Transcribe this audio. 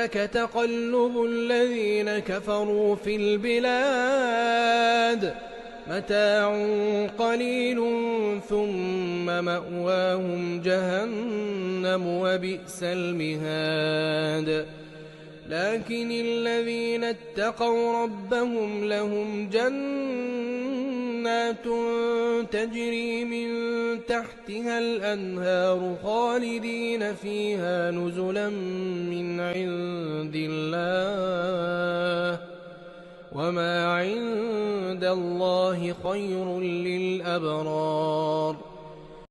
لك تقلب الذين كفروا في البلاد متاع قليل ثم مأواهم جهنم وبئس المهاد لكن الذين اتقوا ربهم لهم جنات تجري من تحتها الأنهار خالدين فيها نزلا من عند الله وما عند الله خير للأبرار